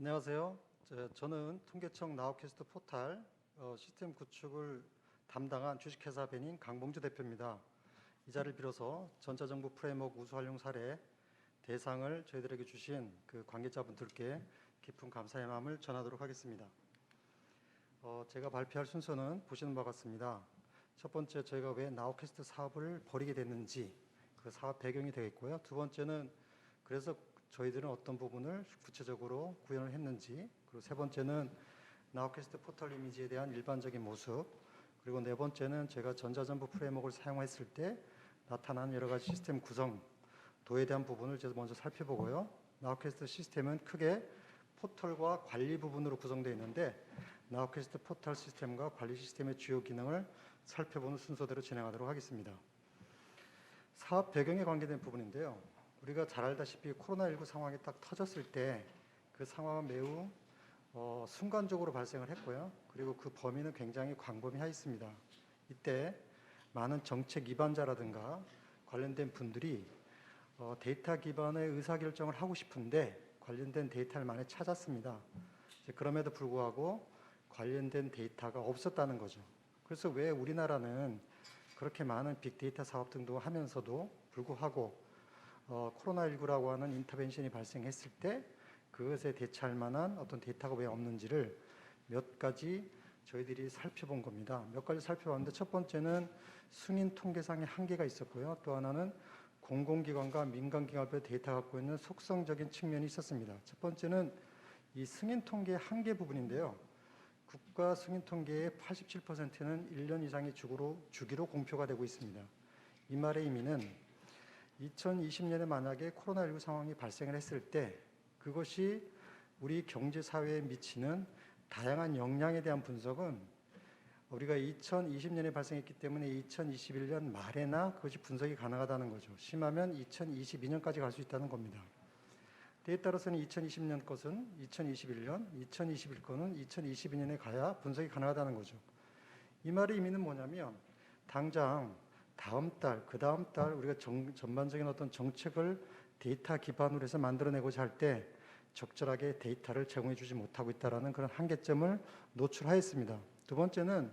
안녕하세요. 저는 통계청 나우캐스트 포탈 시스템 구축을 담당한 주식회사 벤인 강봉주 대표입니다. 이 자리를 빌어서 전자정부 프레임워크 우수 활용 사례 대상을 저희들에게 주신 그 관계자분들께 깊은 감사의 마음을 전하도록 하겠습니다. 제가 발표할 순서는 보시는 바와 같습니다. 첫 번째, 저희가 왜 나우캐스트 사업을 벌이게 됐는지 그 사업 배경이 되겠고요. 두 번째는 그래서 저희들은 어떤 부분을 구체적으로 구현을 했는지, 그리고 세 번째는 나우캐스트 포털 이미지에 대한 일반적인 모습, 그리고 네 번째는 제가 전자정부 프레임워크를 사용했을 때 나타난 여러 가지 시스템 구성, 도에 대한 부분을 제가 먼저 살펴보고요. 나우캐스트 시스템은 크게 포털과 관리 부분으로 구성되어 있는데 나우캐스트 포털 시스템과 관리 시스템의 주요 기능을 살펴보는 순서대로 진행하도록 하겠습니다. 사업 배경에 관계된 부분인데요. 우리가 잘 알다시피 코로나19 상황이 딱 터졌을 때 그 상황은 매우 순간적으로 발생을 했고요. 그리고 그 범위는 굉장히 광범위하였습니다. 이때 많은 정책 위반자라든가 관련된 분들이 데이터 기반의 의사결정을 하고 싶은데 관련된 데이터를 많이 찾았습니다. 그럼에도 불구하고 관련된 데이터가 없었다는 거죠. 그래서 왜 우리나라는 그렇게 많은 빅데이터 사업 등도 하면서도 불구하고 코로나19라고 하는 인터벤션이 발생했을 때 그것에 대처할 만한 어떤 데이터가 왜 없는지를 몇 가지 저희들이 살펴본 겁니다. 몇 가지 살펴봤는데 첫 번째는 승인 통계상의 한계가 있었고요. 또 하나는 공공기관과 민간기관별 데이터 갖고 있는 속성적인 측면이 있었습니다. 첫 번째는 이 승인 통계의 한계 부분인데요. 국가 승인 통계의 87%는 1년 이상의 주기로 공표가 되고 있습니다. 이 말의 의미는 2020년에 만약에 코로나19 상황이 발생을 했을 때 그것이 우리 경제 사회에 미치는 다양한 영향에 대한 분석은 우리가 2020년에 발생했기 때문에 2021년 말에나 그것이 분석이 가능하다는 거죠. 심하면 2022년까지 갈 수 있다는 겁니다. 데이터로서는 2020년 것은 2021년, 2021 거는 2022년에 가야 분석이 가능하다는 거죠. 이 말의 의미는 뭐냐면 당장 다음 달, 그 다음 달 우리가 전반적인 어떤 정책을 데이터 기반으로 해서 만들어내고자 할 때 적절하게 데이터를 제공해 주지 못하고 있다는 그런 한계점을 노출하였습니다. 두 번째는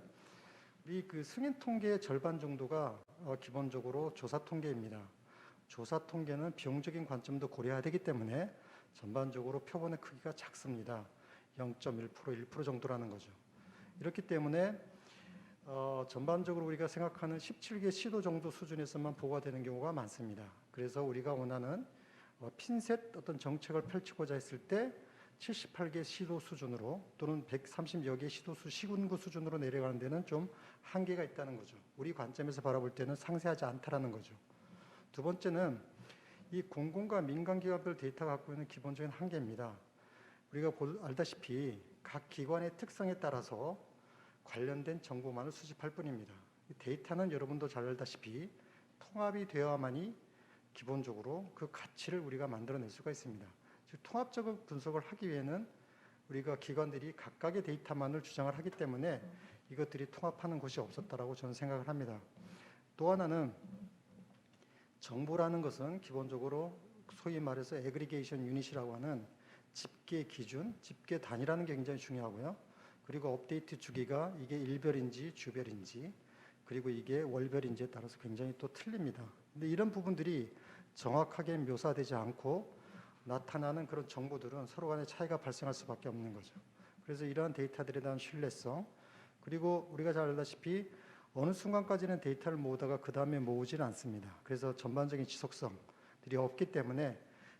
우리 그 승인 통계의 절반 정도가 기본적으로 조사 통계입니다. 조사 통계는 비용적인 관점도 고려해야 되기 때문에 전반적으로 표본의 크기가 작습니다. 0.1%, 1% 정도라는 거죠. 이렇기 때문에 전반적으로 우리가 생각하는 17개 시도 정도 수준에서만 보고가 되는 경우가 많습니다. 그래서 우리가 원하는 핀셋 어떤 정책을 펼치고자 했을 때 78개 시도 수준으로 또는 130여 개 시군구 수준으로 내려가는 데는 좀 한계가 있다는 거죠. 우리 관점에서 바라볼 때는 상세하지 않다라는 거죠. 두 번째는 이 공공과 민간기관별 데이터가 갖고 있는 기본적인 한계입니다. 우리가 알다시피 각 기관의 특성에 따라서 관련된 정보만을 수집할 뿐입니다. 데이터는 여러분도 잘 알다시피 통합이 되어야만이 기본적으로 그 가치를 우리가 만들어낼 수가 있습니다. 즉 통합적인 분석을 하기 위해는 우리가 기관들이 각각의 데이터만을 주장을 하기 때문에 이것들이 통합하는 곳이 없었다라고 저는 생각을 합니다. 또 하나는 정보라는 것은 기본적으로 소위 말해서 애그리게이션 유닛이라고 하는 집계 기준, 집계 단위라는 게 굉장히 중요하고요. 그리고 업데이트 주기가 이게 일별인지 주별인지 그리고 이게 월별인지에 따라서 굉장히 또 틀립니다. 근데 이런 부분들이 정확하게 묘사되지 않고 나타나는 그런 정보들은 서로 간의 차이가 발생할 수밖에 없는 거죠. 그래서 이러한 데이터들에 대한 신뢰성 그리고 우리가 잘 알다시피 어느 순간까지는 데이터를 모으다가 그 다음에 모으지는 않습니다. 그래서 전반적인 지속성들이 없기 때문에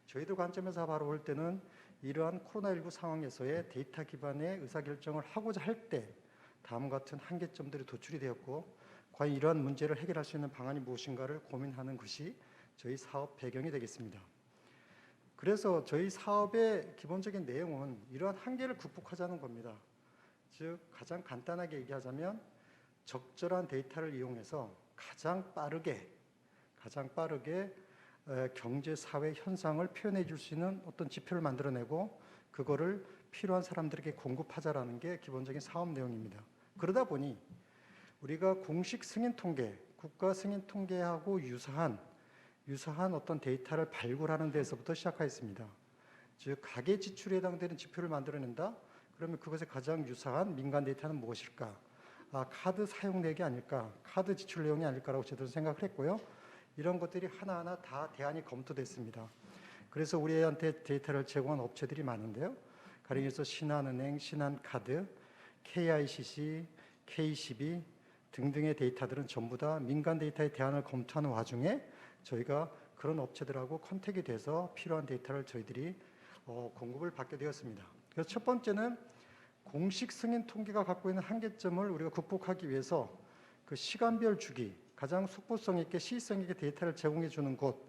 저희들 관점에서 바라볼 때는 이러한 코로나19 상황에서의 데이터 기반의 의사결정을 하고자 할 때 다음과 같은 한계점들이 도출이 되었고 과연 이러한 문제를 해결할 수 있는 방안이 무엇인가를 고민하는 것이 저희 사업 배경이 되겠습니다. 그래서 저희 사업의 기본적인 내용은 이러한 한계를 극복하자는 겁니다. 즉 가장 간단하게 얘기하자면 적절한 데이터를 이용해서 가장 빠르게 경제 사회 현상을 표현해 줄 수 있는 어떤 지표를 만들어내고 그거를 필요한 사람들에게 공급하자라는 게 기본적인 사업 내용입니다. 그러다 보니 우리가 공식 승인 통계, 국가 승인 통계하고 유사한 어떤 데이터를 발굴하는 데서부터 시작하였습니다. 즉 가계 지출에 해당되는 지표를 만들어낸다. 그러면 그것에 가장 유사한 민간 데이터는 무엇일까? 카드 사용액이 아닐까? 카드 지출 내용이 아닐까라고 저도 생각을 했고요. 이런 것들이 하나하나 다 대안이 검토됐습니다. 그래서 우리한테 데이터를 제공한 업체들이 많은데요. 가령 해서 신한은행, 신한카드, KICC, KCB 등등의 데이터들은 전부 다 민간 데이터의 대안을 검토하는 와중에 저희가 그런 업체들하고 컨택이 돼서 필요한 데이터를 저희들이 공급을 받게 되었습니다. 그래서 첫 번째는 공식 승인 통계가 갖고 있는 한계점을 우리가 극복하기 위해서 그 시간별 주기, 가장 속보성 있게 시의성 있게 데이터를 제공해 주는 곳,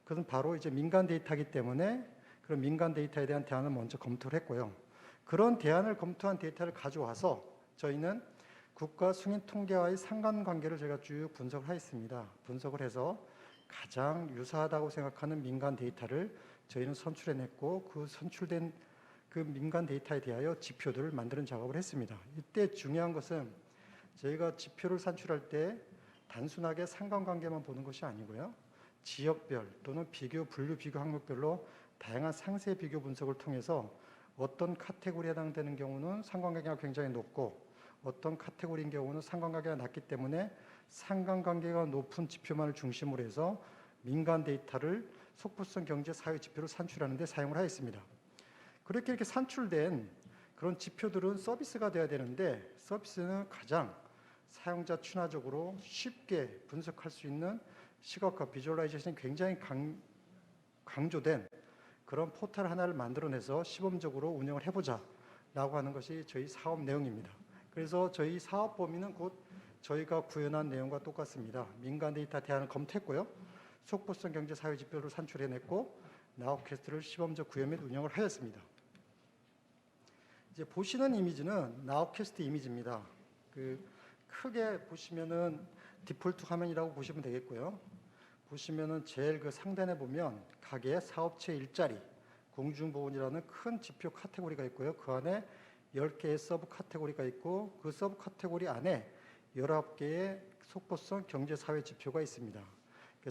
그것은 바로 이제 민간 데이터이기 때문에 그런 민간 데이터에 대한 대안을 먼저 검토를 했고요. 그런 대안을 검토한 데이터를 가져와서 저희는 국가 승인 통계와의 상관관계를 제가 쭉 분석을 하였습니다. 분석을 해서 가장 유사하다고 생각하는 민간 데이터를 저희는 선출해냈고 그 선출된 그 민간 데이터에 대하여 지표들을 만드는 작업을 했습니다. 이때 중요한 것은 저희가 지표를 산출할 때 단순하게 상관관계만 보는 것이 아니고요. 지역별 또는 비교, 분류, 비교 항목별로 다양한 상세 비교 분석을 통해서 어떤 카테고리에 해당되는 경우는 상관관계가 굉장히 높고 어떤 카테고리인 경우는 상관관계가 낮기 때문에 상관관계가 높은 지표만을 중심으로 해서 민간 데이터를 속보성 경제 사회 지표를 산출하는 데 사용을 하였습니다. 그렇게 이렇게 산출된 그런 지표들은 서비스가 돼야 되는데 서비스는 가장 사용자 친화적으로 쉽게 분석할 수 있는 시각화 비주얼라이제이션이 굉장히 강조된 그런 포털 하나를 만들어내서 시범적으로 운영을 해보자 라고 하는 것이 저희 사업 내용입니다. 그래서 저희 사업 범위는 곧 저희가 구현한 내용과 똑같습니다. 민간 데이터 대안을 검토했고요. 속보성 경제 사회 지표를 산출해냈고 나우캐스트를 시범적 구현 및 운영을 하였습니다. 이제 보시는 이미지는 나우캐스트 이미지입니다. 크게 보시면은 디폴트 화면이라고 보시면 되겠고요. 보시면은 제일 그 상단에 보면 가게, 사업체 일자리, 공중보건이라는 큰 지표 카테고리가 있고요. 그 안에 10개의 서브 카테고리가 있고 그 서브 카테고리 안에 19개의 속보성 경제사회 지표가 있습니다.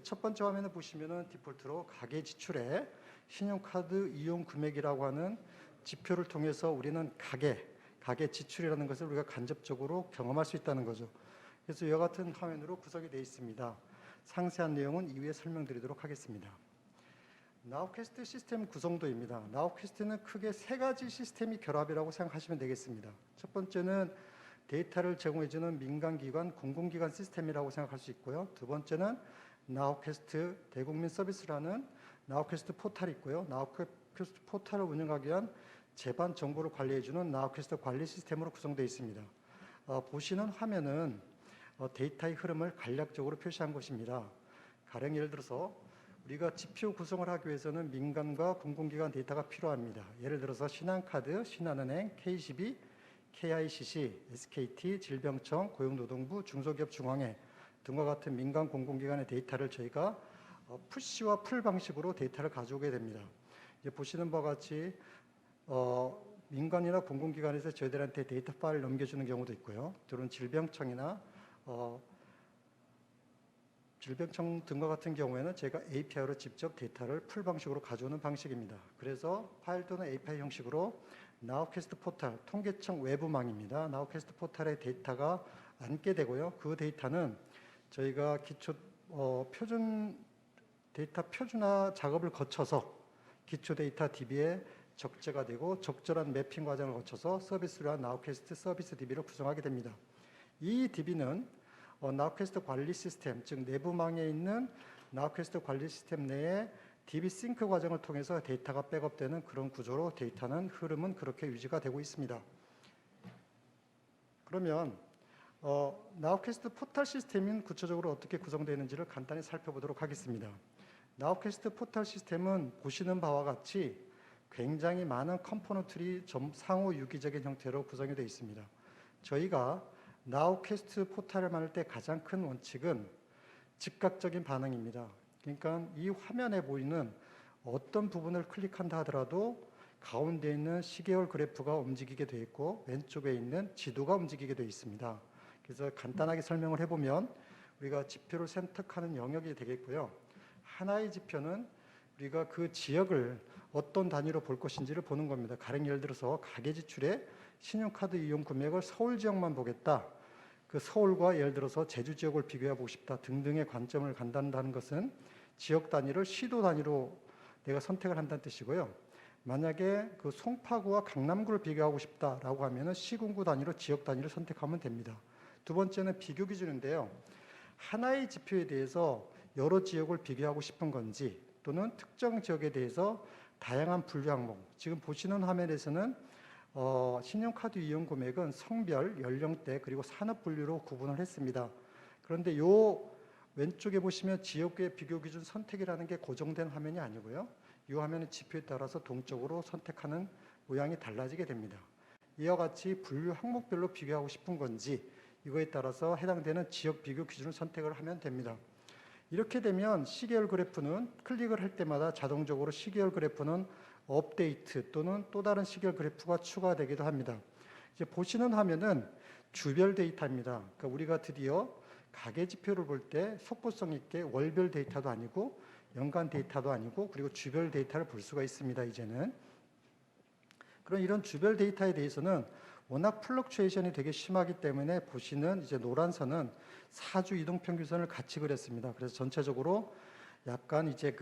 첫 번째 화면을 보시면은 디폴트로 가계 지출에 신용카드 이용 금액이라고 하는 지표를 통해서 우리는 가계 지출이라는 것을 우리가 간접적으로 경험할 수 있다는 거죠. 그래서 이와 같은 화면으로 구성이 되어 있습니다. 상세한 내용은 이후에 설명드리도록 하겠습니다. 나우캐스트 시스템 구성도입니다. 나우캐스트는 크게 세 가지 시스템이 결합이라고 생각하시면 되겠습니다. 첫 번째는 데이터를 제공해주는 민간기관, 공공기관 시스템이라고 생각할 수 있고요. 두 번째는 나우캐스트 대국민 서비스라는 나우캐스트 포탈이 있고요. 나우캐스트 포탈을 운영하기 위한 제반 정보를 관리해주는 나우캐스트 관리 시스템으로 구성되어 있습니다. 보시는 화면은 데이터의 흐름을 간략적으로 표시한 것입니다. 가령 예를 들어서 우리가 지표 구성을 하기 위해서는 민간과 공공기관 데이터가 필요합니다. 예를 들어서 신한카드, 신한은행, KCB, KICC, SKT, 질병청, 고용노동부, 중소기업중앙회 등과 같은 민간 공공기관의 데이터를 저희가 푸시와 풀 방식으로 데이터를 가져오게 됩니다. 이제 보시는 바와 같이 민간이나 공공기관에서 저희들한테 데이터 파일을 넘겨주는 경우도 있고요. 또는 질병청이나 질병청 등과 같은 경우에는 제가 API로 직접 데이터를 풀 방식으로 가져오는 방식입니다. 그래서 파일 또는 API 형식으로 나우캐스트 포탈, 통계청 외부망입니다. 나우캐스트 포탈에 데이터가 앉게 되고요. 그 데이터는 저희가 기초 표준 데이터 표준화 작업을 거쳐서 기초 데이터 DB에 적재가 되고 적절한 매핑 과정을 거쳐서 서비스를 한 나우캐스트 서비스 DB를 구성하게 됩니다. 이 DB는 나우캐스트 관리 시스템, 즉 내부망에 있는 나우캐스트 관리 시스템 내에 DB 싱크 과정을 통해서 데이터가 백업되는 그런 구조로 데이터는 흐름은 그렇게 유지가 되고 있습니다. 그러면 나우캐스트 포털 시스템은 구체적으로 어떻게 구성되어 있는지를 간단히 살펴보도록 하겠습니다. 나우캐스트 포털 시스템은 보시는 바와 같이 굉장히 많은 컴포넌트들이 상호 유기적인 형태로 구성이 되어 있습니다. 저희가 나우캐스트 포털을 만들 때 가장 큰 원칙은 즉각적인 반응입니다. 그러니까 이 화면에 보이는 어떤 부분을 클릭한다 하더라도 가운데 있는 시계열 그래프가 움직이게 되어 있고 왼쪽에 있는 지도가 움직이게 되어 있습니다. 그래서 간단하게 설명을 해보면 우리가 지표를 선택하는 영역이 되겠고요. 하나의 지표는 우리가 그 지역을 어떤 단위로 볼 것인지를 보는 겁니다. 가령 예를 들어서 가계 지출에 신용카드 이용 금액을 서울 지역만 보겠다. 그 서울과 예를 들어서 제주 지역을 비교해 보고 싶다 등등의 관점을 간다는 것은 지역 단위를 시도 단위로 내가 선택을 한다는 뜻이고요. 만약에 그 송파구와 강남구를 비교하고 싶다라고 하면은 시군구 단위로 지역 단위를 선택하면 됩니다. 두 번째는 비교 기준인데요. 하나의 지표에 대해서 여러 지역을 비교하고 싶은 건지 또는 특정 지역에 대해서 다양한 분류 항목, 지금 보시는 화면에서는 신용카드 이용 금액은 성별, 연령대 그리고 산업 분류로 구분을 했습니다. 그런데 요 왼쪽에 보시면 지역의 비교 기준 선택이라는 게 고정된 화면이 아니고요. 이 화면의 지표에 따라서 동적으로 선택하는 모양이 달라지게 됩니다. 이와 같이 분류 항목별로 비교하고 싶은 건지 이거에 따라서 해당되는 지역 비교 기준을 선택을 하면 됩니다. 이렇게 되면 시계열 그래프는 클릭을 할 때마다 자동적으로 시계열 그래프는 업데이트 또는 또 다른 시계열 그래프가 추가되기도 합니다. 이제 보시는 화면은 주별 데이터입니다. 그러니까 우리가 드디어 가계 지표를 볼 때 속보성 있게 월별 데이터도 아니고 연간 데이터도 아니고 그리고 주별 데이터를 볼 수가 있습니다. 이제는. 그런 이런 주별 데이터에 대해서는 워낙 플럭추에이션이 되게 심하기 때문에 보시는 이제 노란 선은 4주 이동평균선을 같이 그렸습니다. 그래서 전체적으로 약간 이제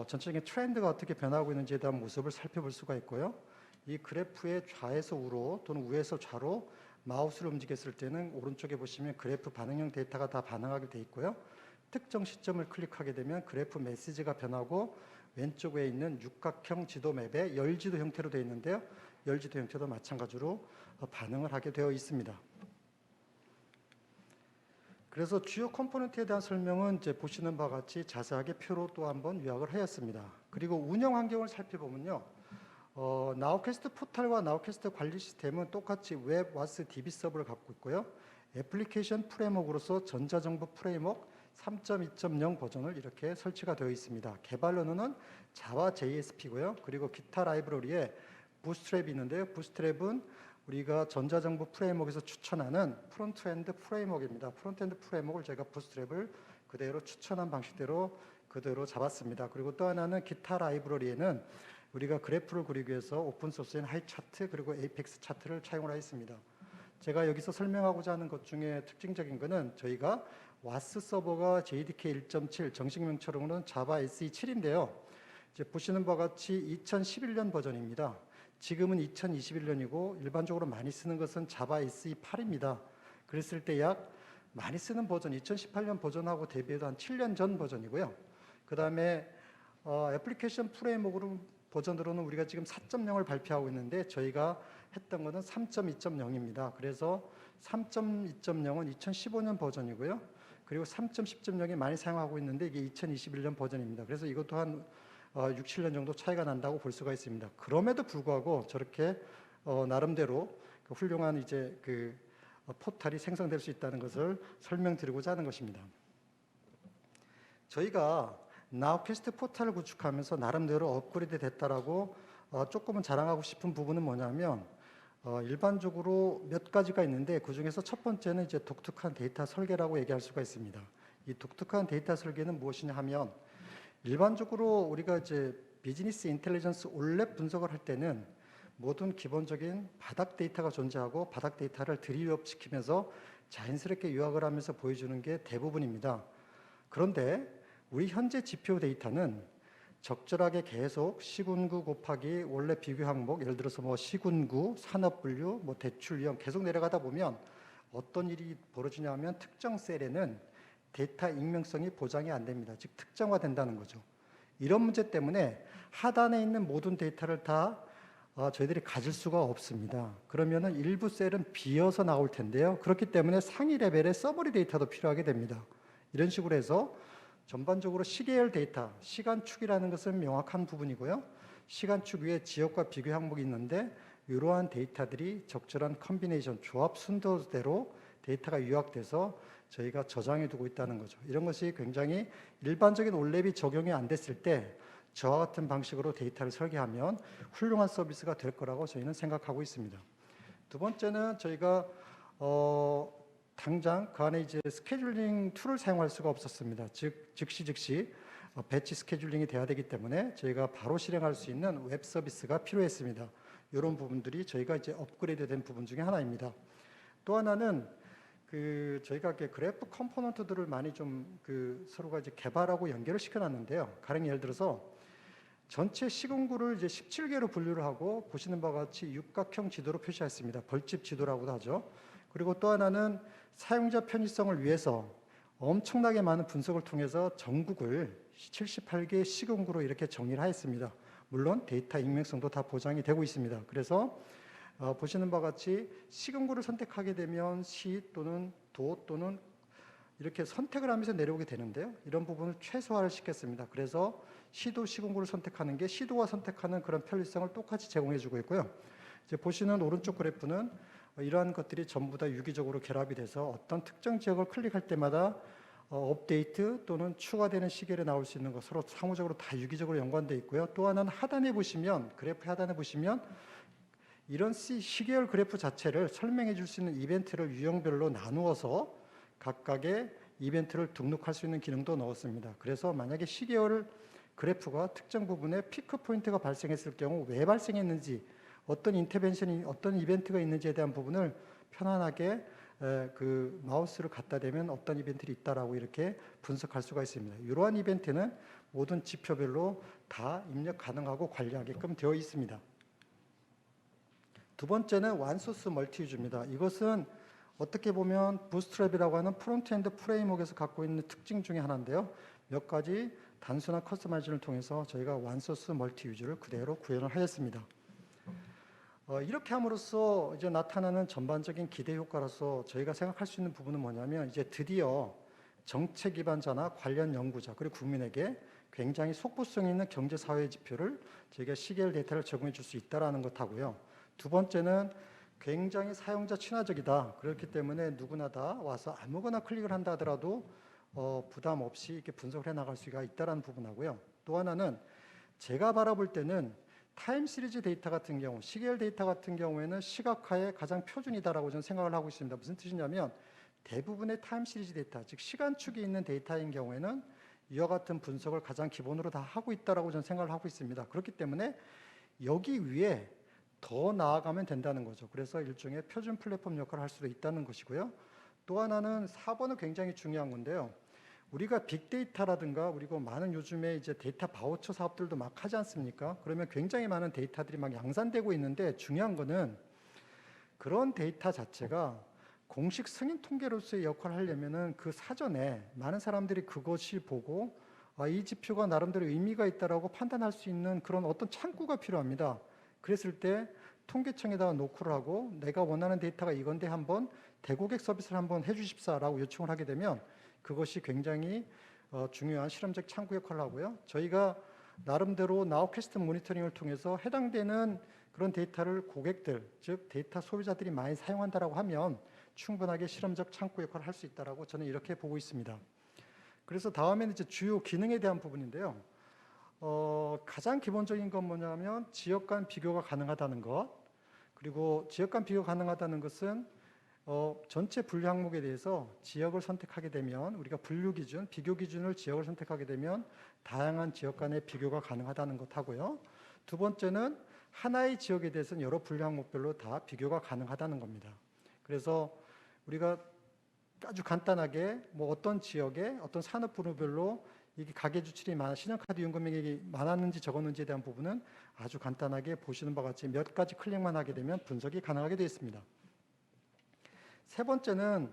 전체적인 트렌드가 어떻게 변하고 있는지에 대한 모습을 살펴볼 수가 있고요. 이 그래프의 좌에서 우로 또는 우에서 좌로 마우스를 움직였을 때는 오른쪽에 보시면 그래프 반응형 데이터가 다 반응하게 돼 있고요. 특정 시점을 클릭하게 되면 그래프 메시지가 변하고 왼쪽에 있는 육각형 지도 맵에 열지도 형태로 되어 있는데요. 열지도 형태도 마찬가지로 반응을 하게 되어 있습니다. 그래서 주요 컴포넌트에 대한 설명은 이제 보시는 바와 같이 자세하게 표로 또 한번 요약을 하였습니다. 그리고 운영 환경을 살펴보면요. 나우캐스트 포탈과 나우캐스트 관리 시스템은 똑같이 웹 와스 DB 서버를 갖고 있고요. 애플리케이션 프레임워크로서 전자정보 프레임워크 3.2.0 버전을 이렇게 설치가 되어 있습니다. 개발 언어는 자와 JSP고요. 그리고 기타 라이브러리에 부스트랩이 있는데요. 부스트랩은 우리가 전자정보 프레임워크에서 추천하는 프론트엔드 프레임워크입니다. 프론트엔드 프레임워크를 제가 부스트랩을 그대로 추천한 방식대로 그대로 잡았습니다. 그리고 또 하나는 기타 라이브러리에는 우리가 그래프를 그리기 위해서 오픈소스인 하이차트 그리고 에이펙스 차트를 차용을 하였습니다. 제가 여기서 설명하고자 하는 것 중에 특징적인 것은 저희가 와스 서버가 JDK 1.7 정식 명칭으로는 자바 SE7인데요. 이제 보시는 바와 같이 2011년 버전입니다. 지금은 2021년이고 일반적으로 많이 쓰는 것은 자바 SE8입니다. 그랬을 때 약 많이 쓰는 버전 2018년 버전하고 대비해도 한 7년 전 버전이고요. 그 다음에 애플리케이션 프레임워크 버전으로는 우리가 지금 4.0을 발표하고 있는데 저희가 했던 것은 3.2.0입니다. 그래서 3.2.0은 2015년 버전이고요. 그리고 3.10.0이 많이 사용하고 있는데 이게 2021년 버전입니다. 그래서 이것도 한 6, 7년 정도 차이가 난다고 볼 수가 있습니다. 그럼에도 불구하고 저렇게 나름대로 훌륭한 이제 포탈이 생성될 수 있다는 것을 설명드리고자 하는 것입니다. 저희가 나우캐스트 포탈을 구축하면서 나름대로 업그레이드 됐다라고 조금은 자랑하고 싶은 부분은 뭐냐면 일반적으로 몇 가지가 있는데 그 중에서 첫 번째는 이제 독특한 데이터 설계라고 얘기할 수가 있습니다. 이 독특한 데이터 설계는 무엇이냐 하면 일반적으로 우리가 이제 비즈니스 인텔리전스 올랩 분석을 할 때는 모든 기본적인 바닥 데이터가 존재하고 바닥 데이터를 드리업시키면서 자연스럽게 요약을 하면서 보여주는 게 대부분입니다. 그런데 우리 현재 지표 데이터는 적절하게 계속 시군구 곱하기 원래 비교 항목, 예를 들어서 뭐 시군구, 산업분류, 뭐 대출형 계속 내려가다 보면 어떤 일이 벌어지냐면 특정 셀에는 데이터 익명성이 보장이 안 됩니다. 즉 특정화된다는 거죠. 이런 문제 때문에 하단에 있는 모든 데이터를 다 저희들이 가질 수가 없습니다. 그러면은 일부 셀은 비어서 나올 텐데요. 그렇기 때문에 상위 레벨의 서머리 데이터도 필요하게 됩니다. 이런 식으로 해서 전반적으로 시계열 데이터, 시간축이라는 것은 명확한 부분이고요. 시간축 위에 지역과 비교 항목이 있는데 이러한 데이터들이 적절한 컨비네이션, 조합 순서대로 데이터가 요약돼서 저희가 저장해 두고 있다는 거죠. 이런 것이 굉장히 일반적인 올랩이 적용이 안 됐을 때 저와 같은 방식으로 데이터를 설계하면 훌륭한 서비스가 될 거라고 저희는 생각하고 있습니다. 두 번째는 저희가 당장 그 안에 이제 스케줄링 툴을 사용할 수가 없었습니다. 즉시 배치 스케줄링이 돼야 되기 때문에 저희가 바로 실행할 수 있는 웹 서비스가 필요했습니다. 이런 부분들이 저희가 이제 업그레이드된 부분 중에 하나입니다. 또 하나는 저희가 이렇게 그래프 컴포넌트들을 많이 좀 서로가 이제 개발하고 연결을 시켜놨는데요. 가령 예를 들어서 전체 시공구를 이제 17개로 분류를 하고 보시는 바와 같이 육각형 지도로 표시했습니다. 벌집 지도라고도 하죠. 그리고 또 하나는 사용자 편의성을 위해서 엄청나게 많은 분석을 통해서 전국을 78개 시공구로 이렇게 정리를 하였습니다. 물론 데이터 익명성도 다 보장이 되고 있습니다. 그래서 보시는 바와 같이 시공구를 선택하게 되면 시 또는 도 또는 이렇게 선택을 하면서 내려오게 되는데요. 이런 부분을 최소화를 시켰습니다. 그래서 시도 시공구를 선택하는 게 시도와 선택하는 그런 편리성을 똑같이 제공해주고 있고요. 이제 보시는 오른쪽 그래프는 이러한 것들이 전부 다 유기적으로 결합이 돼서 어떤 특정 지역을 클릭할 때마다 업데이트 또는 추가되는 시계에 나올 수 있는 것으로 상호적으로 다 유기적으로 연관되어 있고요. 또 하나는 하단에 보시면 그래프 하단에 보시면 이런 시계열 그래프 자체를 설명해 줄 수 있는 이벤트를 유형별로 나누어서 각각의 이벤트를 등록할 수 있는 기능도 넣었습니다. 그래서 만약에 시계열 그래프가 특정 부분에 피크 포인트가 발생했을 경우 왜 발생했는지 어떤 인터벤션이 어떤 이벤트가 있는지에 대한 부분을 편안하게 마우스를 갖다 대면 어떤 이벤트가 있다라고 이렇게 분석할 수가 있습니다. 이러한 이벤트는 모든 지표별로 다 입력 가능하고 관리하게끔 되어 있습니다. 두 번째는 원소스 멀티유즈입니다. 이것은 어떻게 보면 부스트랩이라고 하는 프론트엔드 프레임워크에서 갖고 있는 특징 중에 하나인데요. 몇 가지 단순한 커스터마이징을 통해서 저희가 원소스 멀티유즈를 그대로 구현을 하였습니다. 이렇게 함으로써 이제 나타나는 전반적인 기대 효과로서 저희가 생각할 수 있는 부분은 뭐냐면 이제 드디어 정책 기반자나 관련 연구자 그리고 국민에게 굉장히 속보성 있는 경제 사회 지표를 저희가 시계열 데이터를 제공해 줄 수 있다라는 것하고요. 두 번째는 굉장히 사용자 친화적이다. 그렇기 때문에 누구나 다 와서 아무거나 클릭을 한다 하더라도 부담 없이 이렇게 분석을 해 나갈 수가 있다라는 부분하고요. 또 하나는 제가 바라볼 때는 타임 시리즈 데이터 같은 경우, 시계열 데이터 같은 경우에는 시각화의 가장 표준이다라고 저는 생각을 하고 있습니다. 무슨 뜻이냐면 대부분의 타임 시리즈 데이터, 즉 시간축이 있는 데이터인 경우에는 이와 같은 분석을 가장 기본으로 다 하고 있다라고 저는 생각을 하고 있습니다. 그렇기 때문에 여기 위에 더 나아가면 된다는 거죠. 그래서 일종의 표준 플랫폼 역할을 할 수도 있다는 것이고요. 또 하나는 4번은 굉장히 중요한 건데요. 우리가 빅데이터라든가 그리고 많은 요즘에 이제 데이터 바우처 사업들도 막 하지 않습니까? 그러면 굉장히 많은 데이터들이 막 양산되고 있는데 중요한 거는 그런 데이터 자체가 공식 승인 통계로서의 역할을 하려면은 그 사전에 많은 사람들이 그것이 보고 이 지표가 나름대로 의미가 있다라고 판단할 수 있는 그런 어떤 창구가 필요합니다. 그랬을 때 통계청에다가 노크를 하고 내가 원하는 데이터가 이건데 한번 대고객 서비스를 한번 해주십사라고 요청을 하게 되면 그것이 굉장히 중요한 실험적 창구 역할을 하고요. 저희가 나름대로 나우캐스트 모니터링을 통해서 해당되는 그런 데이터를 고객들, 즉 데이터 소비자들이 많이 사용한다라고 하면 충분하게 실험적 창구 역할을 할 수 있다라고 저는 이렇게 보고 있습니다. 그래서 다음에는 이제 주요 기능에 대한 부분인데요. 가장 기본적인 건 뭐냐면 지역 간 비교가 가능하다는 것, 그리고 지역 간 비교가 가능하다는 것은 전체 분류 항목에 대해서 지역을 선택하게 되면 우리가 분류 기준, 비교 기준을 지역을 선택하게 되면 다양한 지역 간의 비교가 가능하다는 것하고요. 두 번째는 하나의 지역에 대해서는 여러 분류 항목별로 다 비교가 가능하다는 겁니다. 그래서 우리가 아주 간단하게 뭐 어떤 지역에 어떤 산업 분야별로 이게 가계 주출이 신용카드 이용 금액이 많았는지 적었는지에 대한 부분은 아주 간단하게 보시는 바와 같이 몇 가지 클릭만 하게 되면 분석이 가능하게 되어 있습니다. 세 번째는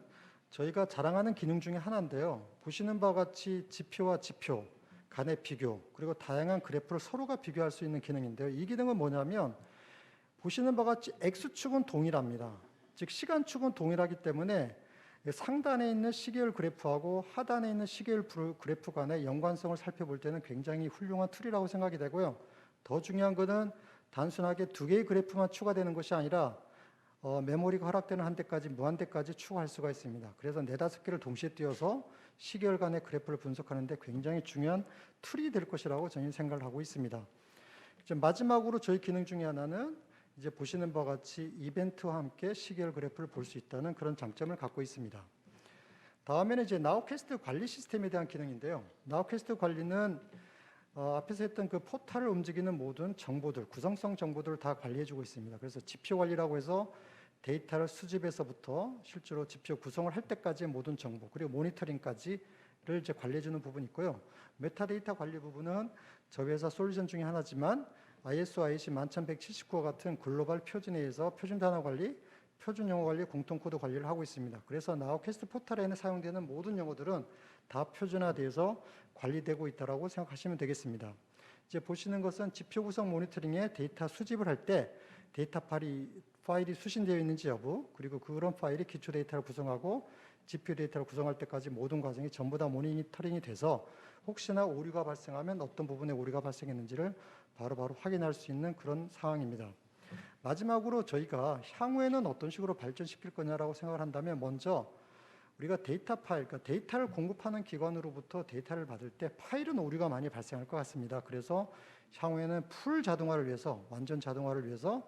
저희가 자랑하는 기능 중에 하나인데요. 보시는 바와 같이 지표와 지표 간의 비교, 그리고 다양한 그래프를 서로가 비교할 수 있는 기능인데요. 이 기능은 뭐냐면 보시는 바와 같이 X축은 동일합니다. 즉 시간축은 동일하기 때문에 상단에 있는 시계열 그래프하고 하단에 있는 시계열 그래프 간의 연관성을 살펴볼 때는 굉장히 훌륭한 툴이라고 생각이 되고요. 더 중요한 것은 단순하게 두 개의 그래프만 추가되는 것이 아니라 메모리가 허락되는 한대까지 무한대까지 추가할 수가 있습니다. 그래서 4-5개를 동시에 띄워서 시계열 간의 그래프를 분석하는 데 굉장히 중요한 툴이 될 것이라고 저는 생각을 하고 있습니다. 이제 마지막으로 저희 기능 중에 하나는 이제 보시는 바와 같이 이벤트와 함께 시계열 그래프를 볼 수 있다는 그런 장점을 갖고 있습니다. 다음에는 이제 나우캐스트 관리 시스템에 대한 기능인데요. 나우캐스트 관리는 앞에서 했던 그 포탈을 움직이는 모든 정보들, 구성성 정보들을 다 관리해주고 있습니다. 그래서 지표 관리라고 해서 데이터를 수집해서부터 실제로 지표 구성을 할 때까지의 모든 정보, 그리고 모니터링까지를 이제 관리해주는 부분이 있고요. 메타데이터 관리 부분은 저희 회사 솔루션 중에 하나지만 ISO IEC 11179와 같은 글로벌 표준에 의해서 표준 단어 관리, 표준 용어 관리, 공통 코드 관리를 하고 있습니다. 그래서 나우캐스트 포탈에는 사용되는 모든 용어들은 다 표준화돼서 관리되고 있다고 생각하시면 되겠습니다. 이제 보시는 것은 지표 구성 모니터링에 데이터 수집을 할 때 데이터 파일이 수신되어 있는지 여부, 그리고 그런 파일이 기초 데이터를 구성하고 지표 데이터를 구성할 때까지 모든 과정이 전부 다 모니터링이 돼서 혹시나 오류가 발생하면 어떤 부분에 오류가 발생했는지를 바로바로 확인할 수 있는 그런 상황입니다. 마지막으로 저희가 향후에는 어떤 식으로 발전시킬 거냐라고 생각을 한다면 먼저 우리가 데이터 파일, 그러니까 데이터를 공급하는 기관으로부터 데이터를 받을 때 파일은 오류가 많이 발생할 것 같습니다. 그래서 향후에는 풀 자동화를 위해서, 완전 자동화를 위해서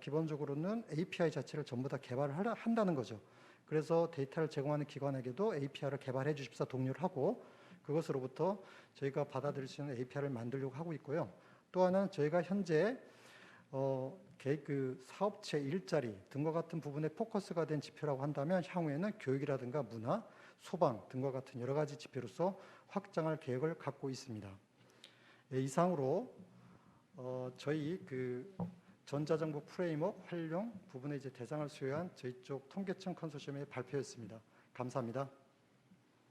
기본적으로는 API 자체를 전부 다 개발을 한다는 거죠. 그래서 데이터를 제공하는 기관에게도 API를 개발해 주십사 독려를 하고 그것으로부터 저희가 받아들일 수 있는 API를 만들려고 하고 있고요. 또 하나는 저희가 현재 그 사업체 일자리 등과 같은 부분에 포커스가 된 지표라고 한다면 향후에는 교육이라든가 문화, 소방 등과 같은 여러 가지 지표로서 확장할 계획을 갖고 있습니다. 이상으로 저희 그 전자정보 프레임워크 활용 부분에 이제 대상을 수여한 저희 쪽 통계청 컨소시엄의 발표였습니다. 감사합니다.